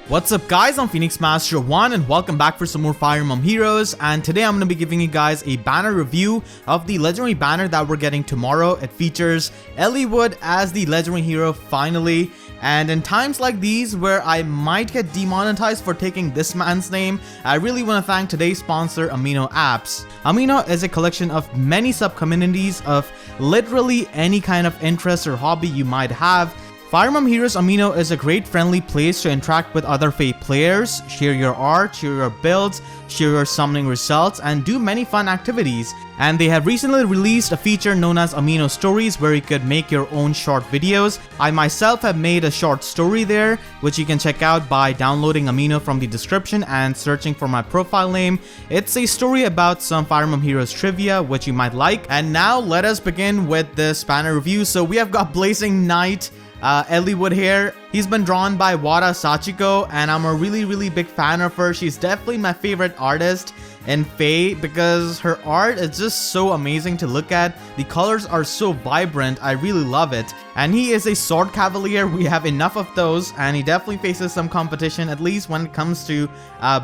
What's up guys, I'm Phoenix Master 1 and welcome back for some more Fire Emblem heroes, and today I'm going to be giving you guys a banner review of the legendary banner that we're getting tomorrow. It features Eliwood as the legendary hero finally, and in times like these where I might get demonetized for taking this man's name, I really want to thank today's sponsor, Amino apps. Amino is a collection of many sub-communities of literally any kind of interest or hobby you might have. Fire Emblem Heroes Amino is a great friendly place to interact with other FEH players, share your art, share your builds, share your summoning results, and do many fun activities. And they have recently released a feature known as Amino Stories where you could make your own short videos. I myself have made a short story there, which you can check out by downloading Amino from the description and searching for my profile name. It's a story about some Fire Emblem Heroes trivia, which you might like. And now let us begin with this banner review. So we have got Blazing Knight Eliwood here. He's been drawn by Wada Sachiko, and I'm a really big fan of her. She's definitely my favorite artist in FEH because her art is just so amazing to look at. The colors are so vibrant, I really love it. And he is a sword cavalier, we have enough of those, and he definitely faces some competition, at least when it comes to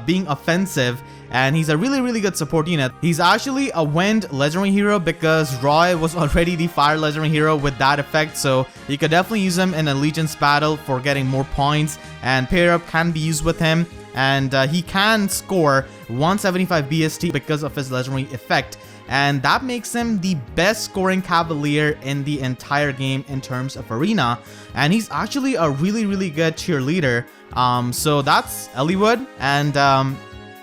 being offensive. And he's a really good support unit. He's actually a wind legendary hero because Roy was already the fire legendary hero with that effect, so you could definitely use him in allegiance battle for getting more points, and pair up can be used with him, and he can score 175 BST because of his legendary effect, and that makes him the best scoring cavalier in the entire game in terms of arena. And he's actually a really good cheerleader. So that's Eliwood, and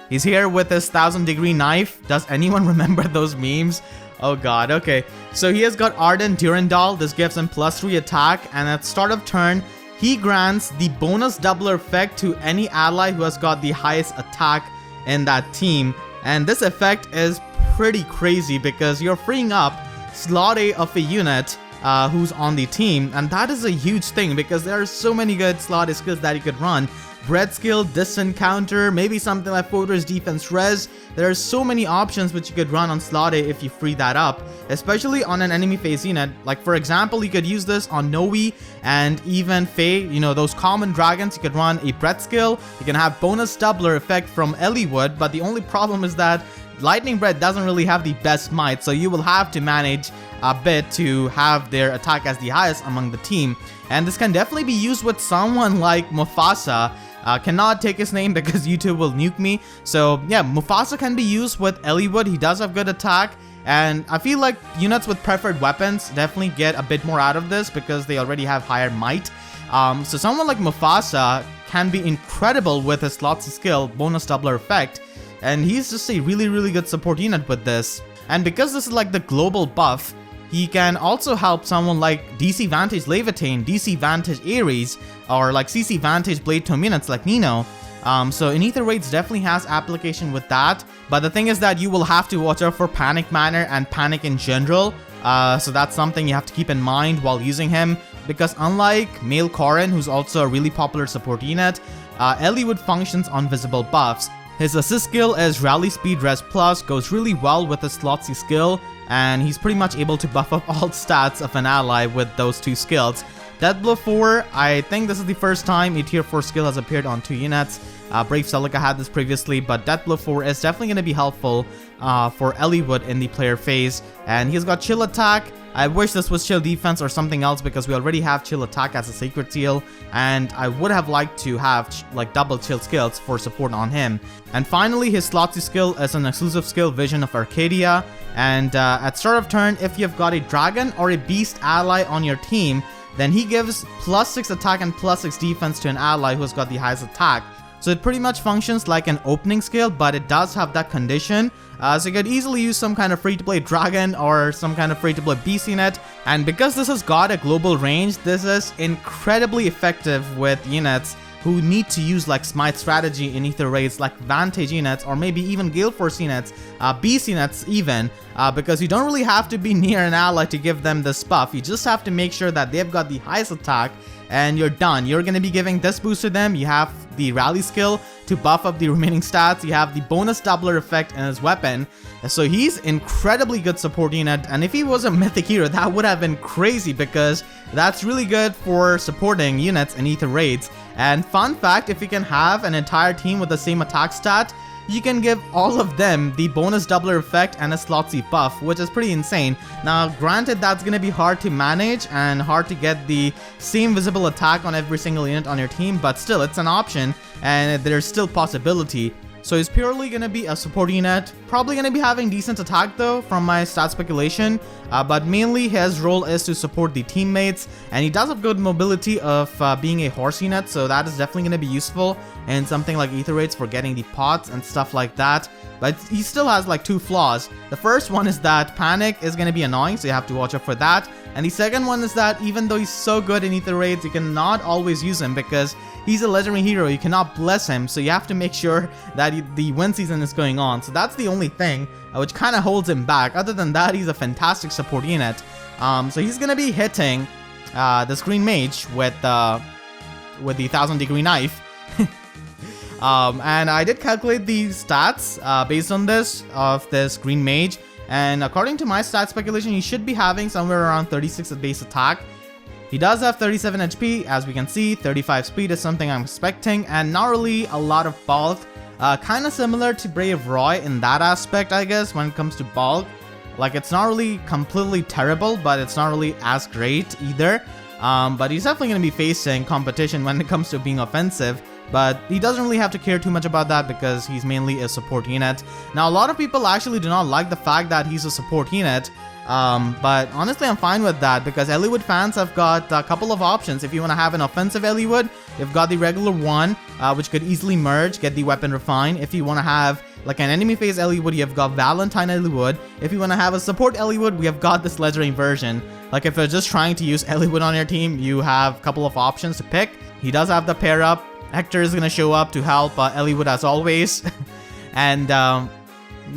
he's here with his 1000-degree knife. Does anyone remember those memes? Oh god, okay. So he has got Ardent Durandal. This gives him +3 attack, and at start of turn, he grants the bonus doubler effect to any ally who has got the highest attack in that team. And this effect is pretty crazy because you're freeing up slot A of a unit who's on the team, and that is a huge thing because there are so many good slot A skills that you could run. Bread skill, distant counter, maybe something like Fodder's defense res. There are so many options which you could run on slot A if you free that up, especially on an enemy phase unit. Like for example, you could use this on Noe and even FEH, you know, those common dragons. You could run a bread skill, you can have bonus doubler effect from Eliwood, but the only problem is that Lightning Bread doesn't really have the best might, so you will have to manage a bit to have their attack as the highest among the team. And this can definitely be used with someone like Mufasa. Cannot take his name because YouTube will nuke me. So yeah, Mufasa can be used with Eliwood. He does have good attack, and I feel like units with preferred weapons definitely get a bit more out of this because they already have higher might. So someone like Mufasa can be incredible with his slot C skill, bonus doubler effect, and he's just a really good support unit with this. And because this is like the global buff, he can also help someone like DC Vantage Levitain, DC Vantage Ares, or like CC Vantage Blade Tome units like Nino. So in Ether Raids definitely has application with that, but the thing is that you will have to watch out for Panic Manner and Panic in general. So that's something you have to keep in mind while using him, because unlike Male Corrin, who's also a really popular support unit, Eliwood functions on visible buffs. His assist skill is Rally Speed Res Plus, goes really well with his slot C skill, and he's pretty much able to buff up all stats of an ally with those two skills. Death Blow 4, I think this is the first time a tier 4 skill has appeared on 2 units. Brave Celica had this previously, but Death Blow 4 is definitely going to be helpful for Eliwood in the player phase. And he's got Chill Attack. I wish this was Chill Defense or something else because we already have Chill Attack as a sacred seal, and I would have liked to have like double Chill skills for support on him. And finally, his slot C skill is an exclusive skill, Vision of Arcadia. And at start of turn, if you've got a dragon or a beast ally on your team, then he gives +6 attack and +6 defense to an ally who has got the highest attack. So it pretty much functions like an opening skill, but it does have that condition. So you could easily use some kind of free-to-play dragon or some kind of free-to-play beast unit. And because this has got a global range, this is incredibly effective with units who need to use like Smite strategy in Ether Raids, like Vantage units or maybe even Gale Force units, Beast units even, because you don't really have to be near an ally to give them this buff. You just have to make sure that they've got the highest attack and you're done. You're going to be giving this boost to them. You have the rally skill to buff up the remaining stats. You have the bonus doubler effect in his weapon. So he's incredibly good support unit, and if he was a mythic hero, that would have been crazy because that's really good for supporting units in Ether Raids. And fun fact, if you can have an entire team with the same attack stat, you can give all of them the bonus doubler effect and a slot C buff, which is pretty insane. Now, granted, that's going to be hard to manage and hard to get the same visible attack on every single unit on your team, but still, it's an option and there's still possibility. So he's purely going to be a support unit, probably going to be having decent attack though from my stat speculation, but mainly his role is to support the teammates, and he does have good mobility of being a horse unit, so that is definitely going to be useful in something like ether rates for getting the pots and stuff like that. But he still has like 2 flaws. The first one is that panic is going to be annoying, so you have to watch out for that. And the second one is that even though he's so good in ether raids, you cannot always use him because he's a legendary hero. You cannot bless him, so you have to make sure that the win season is going on. So that's the only thing which kind of holds him back. Other than that, he's a fantastic support unit. So he's going to be hitting this green mage with the 1000-degree knife. And I did calculate the stats based on this of this green mage, and according to my stat speculation, he should be having somewhere around 36 at base attack. He does have 37 HP, as we can see. 35 speed is something I'm expecting, and not really a lot of bulk. Kind of similar to Brave Roy in that aspect, I guess, when it comes to bulk. Like, it's not really completely terrible, but it's not really as great either. But he's definitely going to be facing competition when it comes to being offensive. But he doesn't really have to care too much about that because he's mainly a support unit. Now, a lot of people actually do not like the fact that he's a support unit. But honestly, I'm fine with that because Eliwood fans have got a couple of options. If you want to have an offensive Eliwood, you've got the regular one, which could easily merge, get the weapon refine. If you want to have like an enemy phase Eliwood, you've got Valentine Eliwood. If you want to have a support Eliwood, we have got this legendary version. Like if you're just trying to use Eliwood on your team, you have a couple of options to pick. He does have the pair up. Hector is going to show up to help Eliwood as always. And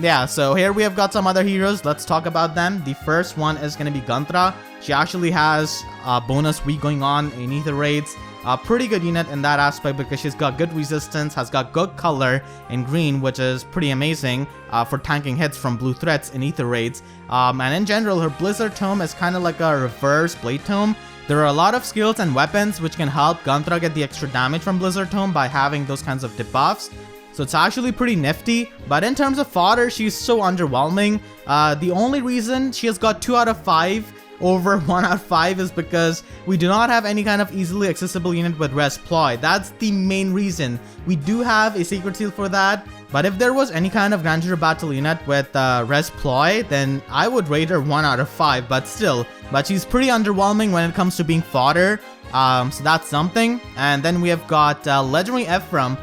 yeah, so here we have got some other heroes. Let's talk about them. The first one is going to be Gunnthra. She actually has a bonus week going on in ether raids. A pretty good unit in that aspect because she's got good resistance, has got good color in green, which is pretty amazing for tanking hits from blue threats in ether raids. And in general, her Blizzard Tome is kind of like a reverse Blade Tome. There are a lot of skills and weapons which can help Gunnthra get the extra damage from Blizzard Tome by having those kinds of debuffs. So it's actually pretty nifty, but in terms of fodder, she's so underwhelming. The only reason she has got 2 out of 5 over 1 out of 5 is because we do not have any kind of easily accessible unit with Res Ploy. That's the main reason. We do have a Sacred Seal for that, but if there was any kind of Grandeur Battle unit with Res Ploy, then I would rate her 1 out of 5, but still. But she's pretty underwhelming when it comes to being fodder, so that's something. And then we have got Legendary Ephraim.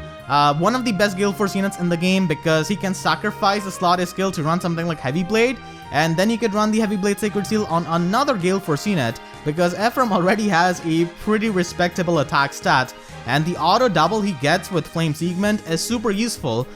One of the best Gale Force units in the game because he can sacrifice a slot A skill to run something like Heavy Blade, and then you could run the Heavy Blade Sacred Seal on another Gale Force unit because Ephraim already has a pretty respectable attack stat, and the auto double he gets with Flame Segment is super useful.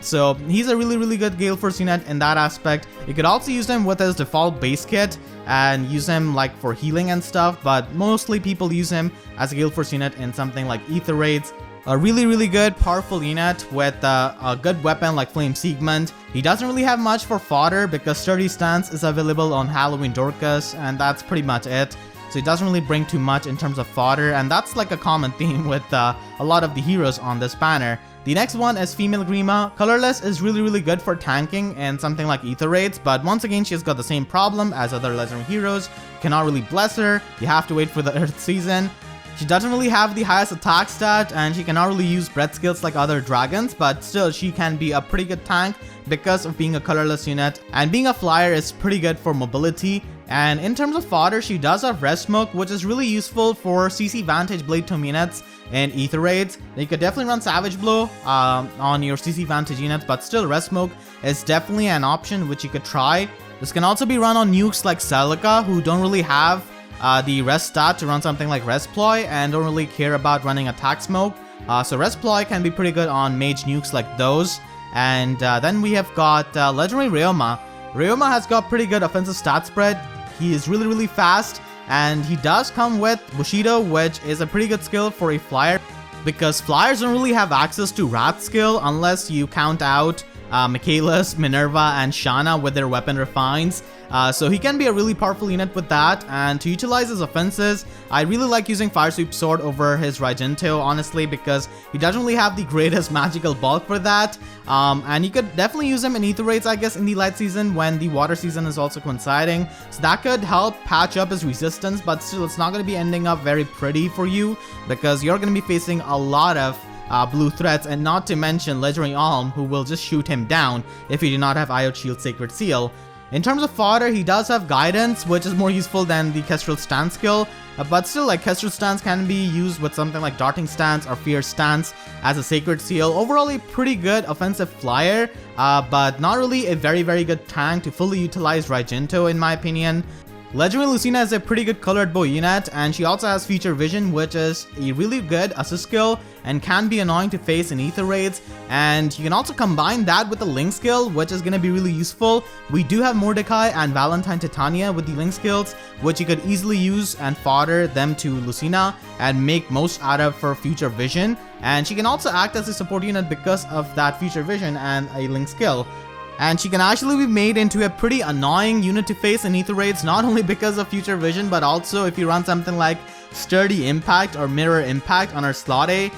So he's a really good Gale Force unit in that aspect. You could also use him with his default base kit and use him like for healing and stuff, but mostly people use him as a Gale Force unit in something like Ether Raids. A really good, powerful unit with a good weapon like Flame Segment. He doesn't really have much for fodder because Sturdy Stance is available on Halloween Dorcas, and that's pretty much it. So he doesn't really bring too much in terms of fodder, and that's like a common theme with a lot of the heroes on this banner. The next one is Female Grima. Colorless is really good for tanking and something like Ether Raids, but once again, she's got the same problem as other legendary heroes. You cannot really bless her. You have to wait for the Earth season. She doesn't really have the highest attack stat, and she cannot really use breath skills like other dragons, but still she can be a pretty good tank because of being a colorless unit, and being a flyer is pretty good for mobility. And in terms of fodder, she does have Rest Smoke, which is really useful for CC Vantage Blade Tome units in Ether Raids. You could definitely run Savage Blow on your CC Vantage units, but still Rest Smoke is definitely an option which you could try. This can also be run on nukes like Selkie, who don't really have the rest stat to run something like Res Ploy and don't really care about running Attack Smoke. So Res Ploy can be pretty good on mage nukes like those. And then we have got Legendary Ryoma. Ryoma has got pretty good offensive stat spread. He is really fast, and he does come with Bushido, which is a pretty good skill for a flyer because flyers don't really have access to Wrath skill unless you count out Michaelis, Minerva, and Shanna with their weapon refines. So he can be a really powerful unit with that, and to utilize his offenses, I really like using Fire Sweep Sword over his Raijinto, honestly, because he doesn't really have the greatest magical bulk for that, and you could definitely use him in Ether Raids, I guess, in the light season when the water season is also coinciding, so that could help patch up his resistance, but still it's not going to be ending up very pretty for you, because you're going to be facing a lot of blue threats, and not to mention Legendary Alm, who will just shoot him down if you do not have Iot Shield Sacred Seal. In terms of fodder, he does have guidance, which is more useful than the Kestrel Stance skill, but still, like, Kestrel Stance can be used with something like Darting Stance or Fierce Stance as a Sacred Seal. Overall, a pretty good offensive flyer, but not really a very good tank to fully utilize Raijinto, in my opinion. Legendary Lucina is a pretty good colored bow unit, and she also has Future Vision, which is a really good assist skill and can be annoying to face in Ether Raids, and you can also combine that with the Link skill, which is going to be really useful. We do have Mordecai and Valentine Titania with the Link skills, which you could easily use and fodder them to Lucina and make most out of for Future Vision, and she can also act as a support unit because of that Future Vision and a Link skill. And she can actually be made into a pretty annoying unit to face in Ether Raids, not only because of Future Vision, but also if you run something like Sturdy Impact or Mirror Impact on her slot A,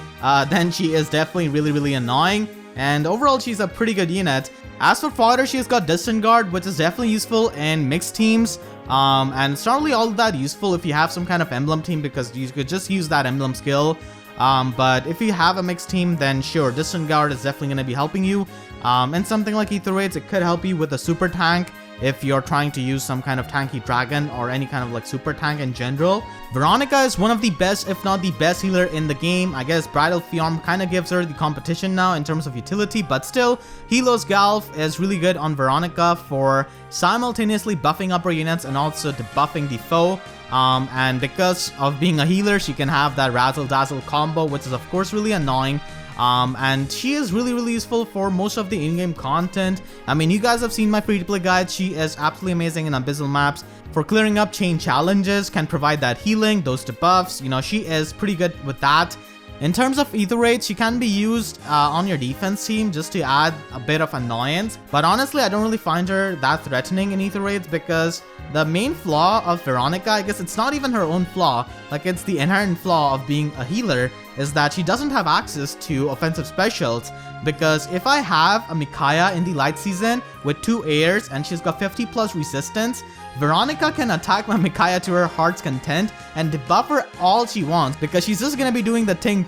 then she is definitely really annoying. And overall, she's a pretty good unit. As for fodder, she's got Distant Guard, which is definitely useful in mixed teams. And it's not really all that useful if you have some kind of Emblem team, because you could just use that Emblem skill. But if you have a mixed team, then sure, Distant Guard is definitely going to be helping you. And something like Ether Raids, it could help you with a super tank if you're trying to use some kind of tanky dragon or any kind of like super tank in general. Veronica is one of the best, if not the best healer in the game. I guess Bridal Fiorm kind of gives her the competition now in terms of utility, but still, Helos Galv is really good on Veronica for simultaneously buffing up her units and also debuffing the foe. And because of being a healer, she can have that Razzle Dazzle combo, which is of course really annoying. And she is really useful for most of the in-game content. I mean, you guys have seen my free-to-play guide. She is absolutely amazing in Abyssal maps for clearing up chain challenges, can provide that healing, those debuffs. You know, she is pretty good with that. In terms of Ether Raids, she can be used on your defense team just to add a bit of annoyance. But honestly, I don't really find her that threatening in Ether Raids, because the main flaw of Veronica, I guess it's not even her own flaw, like it's the inherent flaw of being a healer, is that she doesn't have access to offensive specials. Because if I have a Micaiah in the light season with 2 airs and she's got 50 plus resistance, Veronica can attack my Micaiah to her heart's content and debuff her all she wants, because she's just gonna be doing the ting.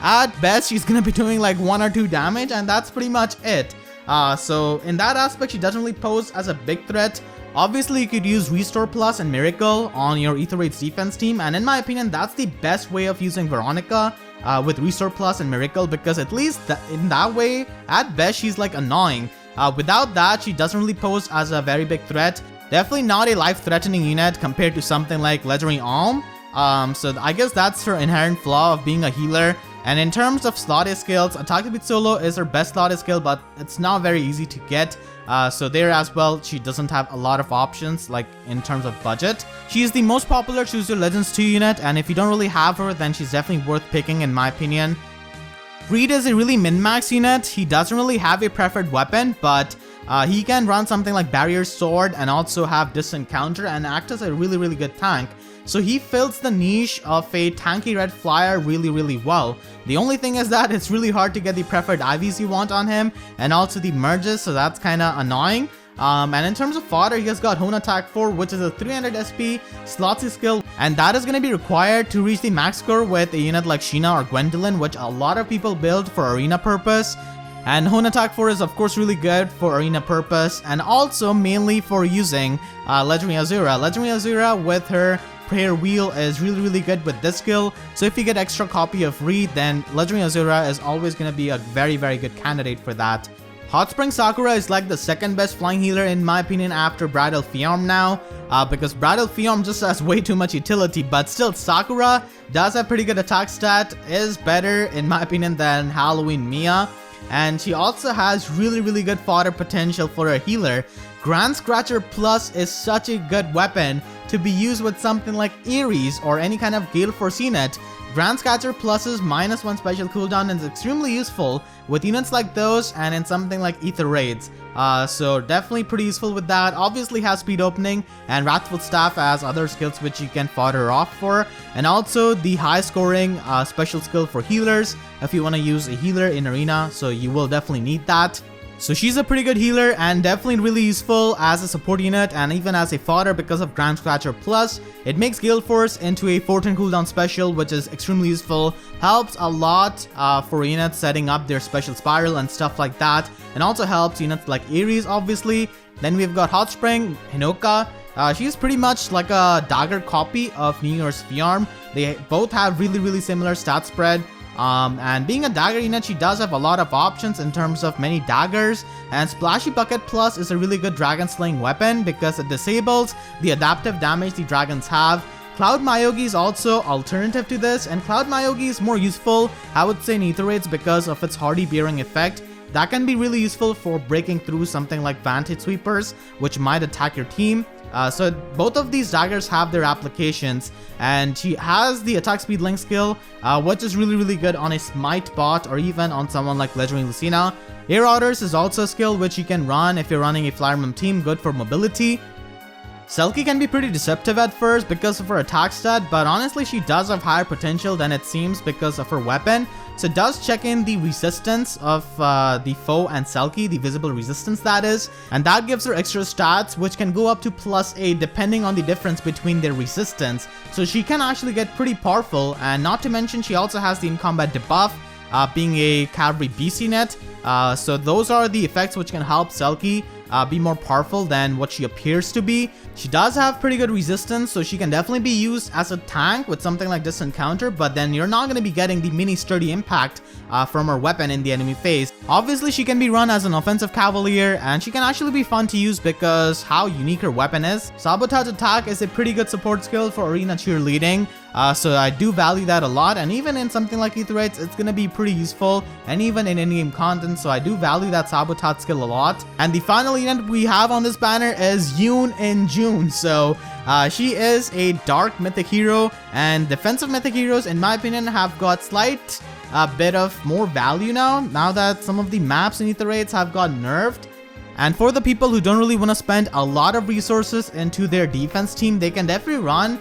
At best, she's gonna be doing like 1 or 2 damage, and that's pretty much it. So in that aspect, she doesn't really pose as a big threat. Obviously, you could use Restore Plus and Miracle on your Ether Raids defense team, and in my opinion, that's the best way of using Veronica, with Restore Plus and Miracle, because at least in that way, at best, she's like annoying. Without that, she doesn't really pose as a very big threat. Definitely not a life-threatening unit compared to something like Legendary Alm. So I guess that's her inherent flaw of being a healer. And in terms of slot A skills, Attack to Beat Solo is her best slot A skill, but it's not very easy to get. So there as well, she doesn't have a lot of options, like in terms of budget. She is the most popular Choose Your Legends 2 unit, and if you don't really have her, then she's definitely worth picking in my opinion. Hrid is a really min-max unit. He doesn't really have a preferred weapon, but he can run something like Barrier Sword and also have Distant Counter and act as a really good tank. So he fills the niche of a tanky red flyer really well. The only thing is that it's really hard to get the preferred IVs you want on him, and also the merges, so that's kinda annoying. And in terms of fodder, he has got Hone Attack 4, which is a 300 SP slot C skill, and that is going to be required to reach the max score with a unit like Sheena or Gwendolyn, which a lot of people build for arena purpose. And Hone Attack 4 is of course really good for arena purpose, and also mainly for using Legendary Azura. Legendary Azura with her Prayer Wheel is really good with this skill, so if you get extra copy of Hrid, then Legendary Azura is always going to be a very good candidate for that. Hot Spring Sakura is like the second best flying healer in my opinion after Bridal Fiorm now, because Bridal Fiorm just has way too much utility, but still Sakura does have pretty good attack stat, is better in my opinion than Halloween Mia, and she also has really good fodder potential for a healer. Grand Scratcher Plus is such a good weapon to be used with something like Ares or any kind of Gale Force unit, Grand Scatter Plus's -1 special cooldown is extremely useful with units like those and in something like Ether Raids. So definitely pretty useful with that. Obviously has speed opening and Wrathful Staff as other skills which you can fodder off for. And also the high scoring special skill for healers if you want to use a healer in arena. So you will definitely need that. So she's a pretty good healer and definitely really useful as a support unit and even as a fodder because of Grand Scratcher Plus. It makes Gale Force into a 4-turn cooldown special, which is extremely useful. Helps a lot for units setting up their special spiral and stuff like that. And also helps units like Ares, obviously. Then we've got Hot Spring, Hinoka. She's pretty much like a dagger copy of New Year's Fiarm. They both have really similar stat spread. And being a dagger unit, she does have a lot of options in terms of many daggers, and Splashy Bucket Plus is a really good dragon slaying weapon because it disables the adaptive damage the dragons have. Cloud Myogi is also alternative to this, and Cloud Myogi is more useful, I would say, in Ether Raids because of its hardy bearing effect. That can be really useful for breaking through something like Vantage Sweepers, which might attack your team. So both of these daggers have their applications, and she has the attack speed link skill, which is really good on a smite bot or even on someone like Legendary Lucina. Air Orders is also a skill which you can run if you're running a Flyremem team, good for mobility. Selkie can be pretty deceptive at first because of her attack stat, but honestly she does have higher potential than it seems because of her weapon. So it does check in the resistance of the foe and Selkie, the visible resistance that is, and that gives her extra stats which can go up to +8 depending on the difference between their resistance. So she can actually get pretty powerful, and not to mention she also has the in combat debuff, being a cavalry BC net. So those are the effects which can help Selkie be more powerful than what she appears to be. She does have pretty good resistance, so she can definitely be used as a tank with something like Distant Counter, but then you're not going to be getting the mini sturdy impact from her weapon in the enemy phase. Obviously she can be run as an offensive cavalier, and she can actually be fun to use because how unique her weapon is. Sabotage Attack is a pretty good support skill for arena cheerleading, so I do value that a lot, and even in something like Ether Raids it's going to be pretty useful, and even in in-game content, so I do value that Sabotage skill a lot. And the final unit we have on this banner is Yune in June. So she is a dark mythic hero, and defensive mythic heroes in my opinion have got slight bit of more value now that some of the maps in Ether Raids have got nerfed. And for the people who don't really want to spend a lot of resources into their defense team, they can definitely run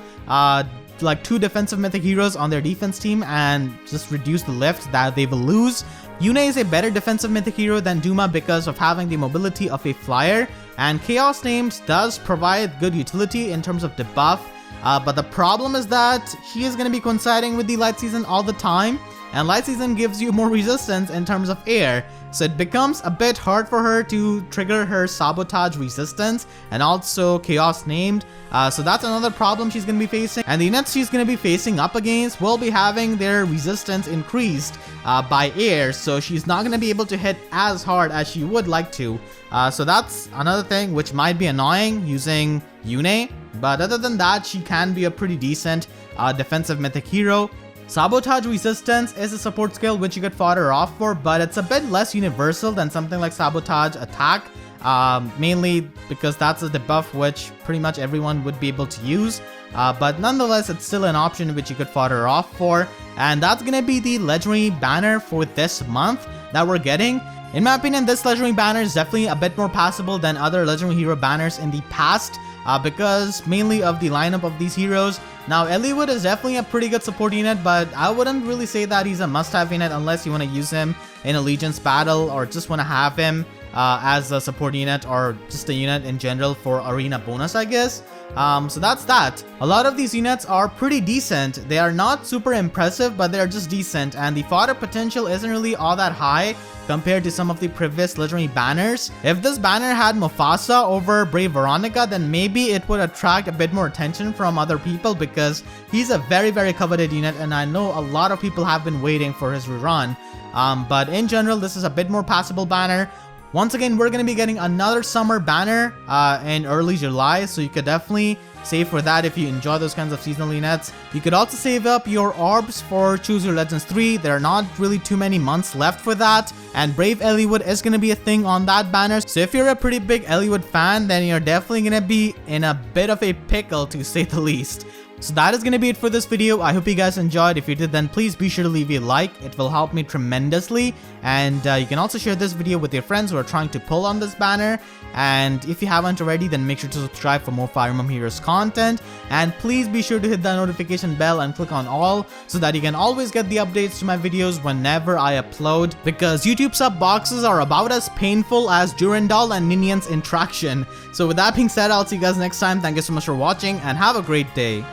like 2 defensive mythic heroes on their defense team and just reduce the lift that they will lose. Yune is a better defensive mythic hero than Duma because of having the mobility of a flyer, and Chaos Names does provide good utility in terms of debuff, but the problem is that she is going to be coinciding with the Light Season all the time, and Light Season gives you more resistance in terms of air, so it becomes a bit hard for her to trigger her Sabotage resistance and also Chaos Named. So that's another problem she's going to be facing, and the units she's going to be facing up against will be having their resistance increased by air, so she's not going to be able to hit as hard as she would like to. So that's another thing which might be annoying using Yune, but other than that she can be a pretty decent defensive mythic hero. Sabotage Resistance is a support skill which you could fodder off for, but it's a bit less universal than something like Sabotage Attack, mainly because that's a debuff which pretty much everyone would be able to use, but nonetheless it's still an option which you could fodder off for, and that's gonna be the legendary banner for this month that we're getting. In my opinion, this legendary banner is definitely a bit more passable than other legendary hero banners in the past, because mainly of the lineup of these heroes. Now Eliwood is definitely a pretty good support unit, but I wouldn't really say that he's a must-have unit unless you want to use him in Allegiance battle or just want to have him as a support unit or just a unit in general for arena bonus, I guess. So that's that. A lot of these units are pretty decent. They are not super impressive, but they're just decent, and the fodder potential isn't really all that high compared to some of the previous legendary banners. If this banner had Mufasa over Brave Veronica, then maybe it would attract a bit more attention from other people because he's a very coveted unit, and I know a lot of people have been waiting for his rerun. But in general, this is a bit more passable banner. Once again, we're going to be getting another summer banner in early July, so you could definitely save for that if you enjoy those kinds of seasonal units. You could also save up your orbs for Choose Your Legends 3. There are not really too many months left for that, and Brave Eliwood is going to be a thing on that banner. So if you're a pretty big Eliwood fan, then you're definitely going to be in a bit of a pickle, to say the least. So that is going to be it for this video. I hope you guys enjoyed. If you did, then please be sure to leave a like. It will help me tremendously. And you can also share this video with your friends who are trying to pull on this banner. And if you haven't already, then make sure to subscribe for more Fire Emblem Heroes content. And please be sure to hit that notification bell and click on all so that you can always get the updates to my videos whenever I upload. Because YouTube sub boxes are about as painful as Durandal and Ninian's interaction. So with that being said, I'll see you guys next time. Thank you so much for watching and have a great day.